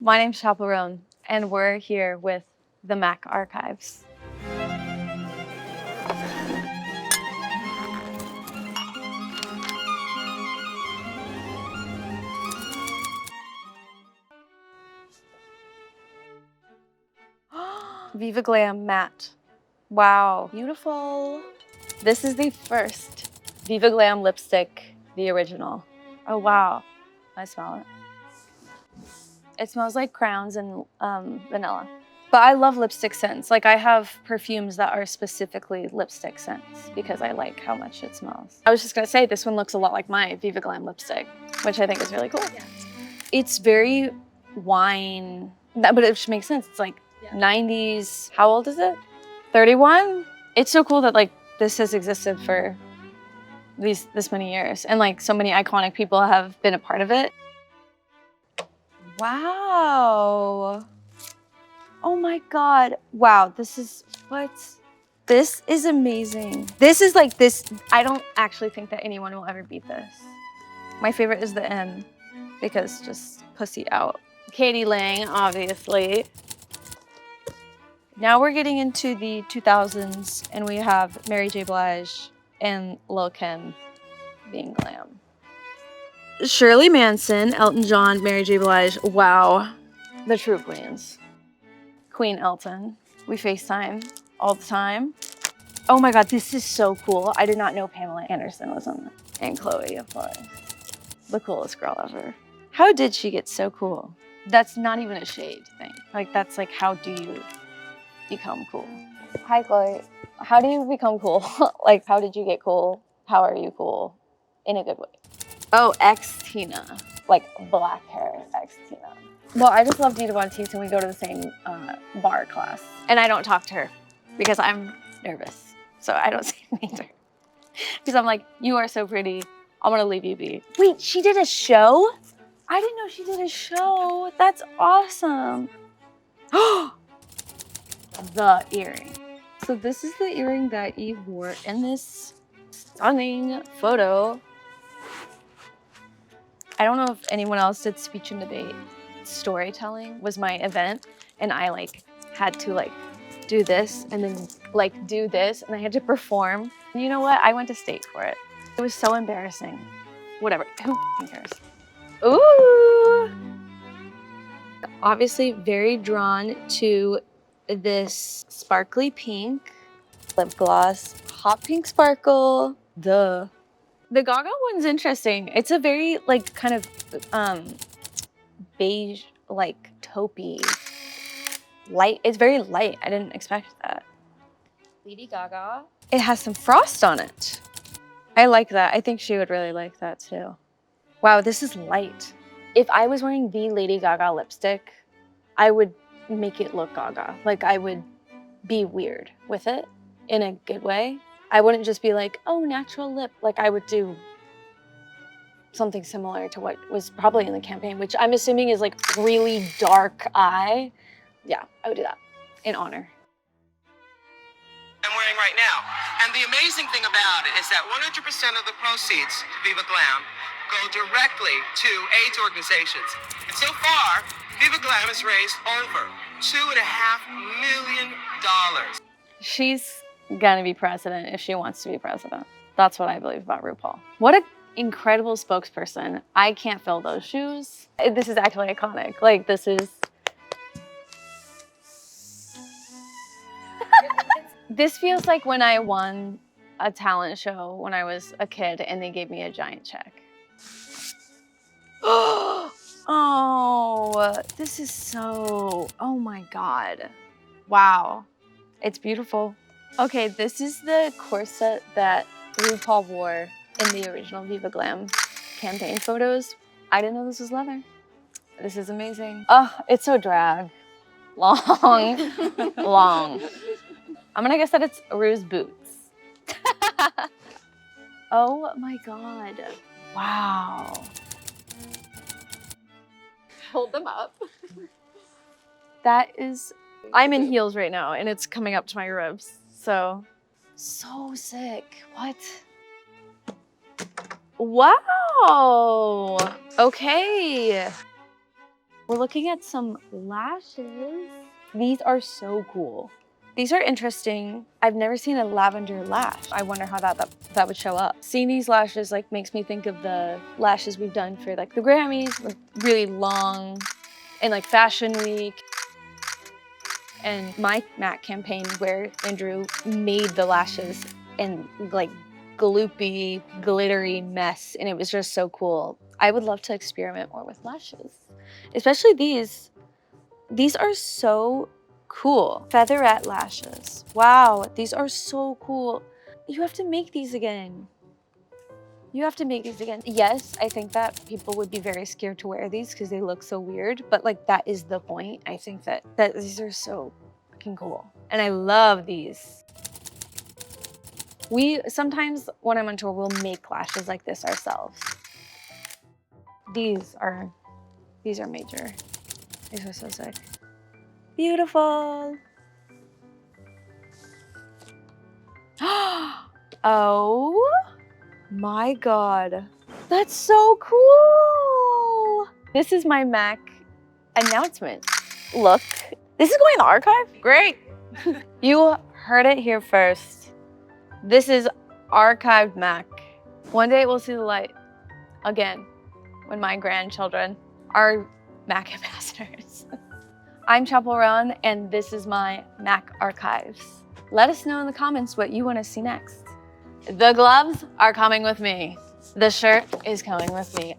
My name's Chappell Roan, and we're here with the MAC Archives. Viva Glam Matte. Wow, beautiful. This is the first Viva Glam lipstick, the original. Oh wow, I smell it. It smells like crowns and vanilla. But I love lipstick scents. Like I have perfumes that are specifically lipstick scents because I like how much it smells. I was just gonna say this one looks a lot like my Viva Glam lipstick, which I think is really cool. Yeah. It's very wine, but it makes sense. It's like 90s. How old is it? 31? It's so cool that like this has existed for this many years and like so many iconic people have been a part of it. Wow. Oh my God. Wow, this is, what? This is amazing. This is like this, I don't actually think that anyone will ever beat this. My favorite is the N because just pussy out. Katie Lang, obviously. Now we're getting into the 2000s and we have Mary J. Blige and Lil Kim being glam. Shirley Manson, Elton John, Mary J. Blige. Wow, the true queens. Queen Elton. We FaceTime all the time. Oh my God, this is so cool. I did not know Pamela Anderson was on that. And Chloë, of course. The coolest girl ever. How did she get so cool? That's not even a shade thing. Like that's like, how do you become cool? Hi, Chloë. How do you become cool? Like, how did you get cool? How are you cool? In a good way. Oh, ex-Tina. Like black hair ex-Tina. Well, I just love Dita Von Teese and we go to the same bar class. And I don't talk to her because I'm nervous. So I don't say anything to her. Because I'm like, you are so pretty. I'm gonna leave you be. Wait, she did a show? I didn't know she did a show. That's awesome. The earring. So this is the earring that Eve wore in this stunning photo. I don't know if anyone else did speech and debate. Storytelling was my event and I like had to like do this and then like do this and I had to perform. And you know what? I went to state for it. It was so embarrassing. Whatever, who cares? Ooh! Obviously very drawn to this sparkly pink lip gloss, hot pink sparkle, duh. The Gaga one's interesting. It's a very like kind of beige, like taupey, light. It's very light. I didn't expect that. Lady Gaga. It has some frost on it. I like that. I think she would really like that too. Wow, this is light. If I was wearing the Lady Gaga lipstick, I would make it look Gaga. Like I would be weird with it in a good way. I wouldn't just be like, oh, natural lip. Like I would do something similar to what was probably in the campaign, which I'm assuming is like really dark eye. Yeah, I would do that in honor. I'm wearing right now. And the amazing thing about it is that 100% of the proceeds to Viva Glam go directly to AIDS organizations. And so far, Viva Glam has raised over $2.5 million. She's gonna be president if she wants to be president. That's what I believe about RuPaul. What an incredible spokesperson. I can't fill those shoes. This is actually iconic. Like this is... This feels like when I won a talent show when I was a kid and they gave me a giant check. Oh, this is so, oh my God. Wow, it's beautiful. Okay, this is the corset that RuPaul wore in the original Viva Glam campaign photos. I didn't know this was leather. This is amazing. Oh, it's so drag. Long, long. I'm gonna guess that it's Ru's boots. Oh my God. Wow. Hold them up. That is, I'm in heels right now and it's coming up to my ribs. So sick. What? Wow. Okay. We're looking at some lashes. These are so cool. These are interesting. I've never seen a lavender lash. I wonder how that would show up. Seeing these lashes like makes me think of the lashes we've done for like the Grammys, like, really long, and like Fashion Week. And my MAC campaign where Andrew made the lashes in like gloopy, glittery mess, and it was just so cool. I would love to experiment more with lashes, especially these. These are so cool. Featherette lashes. Wow, these are so cool. You have to make these again. You have to make these again. Yes, I think that people would be very scared to wear these because they look so weird, but like that is the point. I think that these are so fucking cool. And I love these. We sometimes when I'm on tour, we'll make lashes like this ourselves. These are major. These are so sick. Beautiful. Oh my God. That's so cool. This is my MAC announcement. Look, this is going in the archive? Great. You heard it here first. This is archived MAC. One day it will see the light again when my grandchildren are MAC ambassadors. I'm Chappell Roan, and this is my MAC archives. Let us know in the comments what you want to see next. The gloves are coming with me. The shirt is coming with me.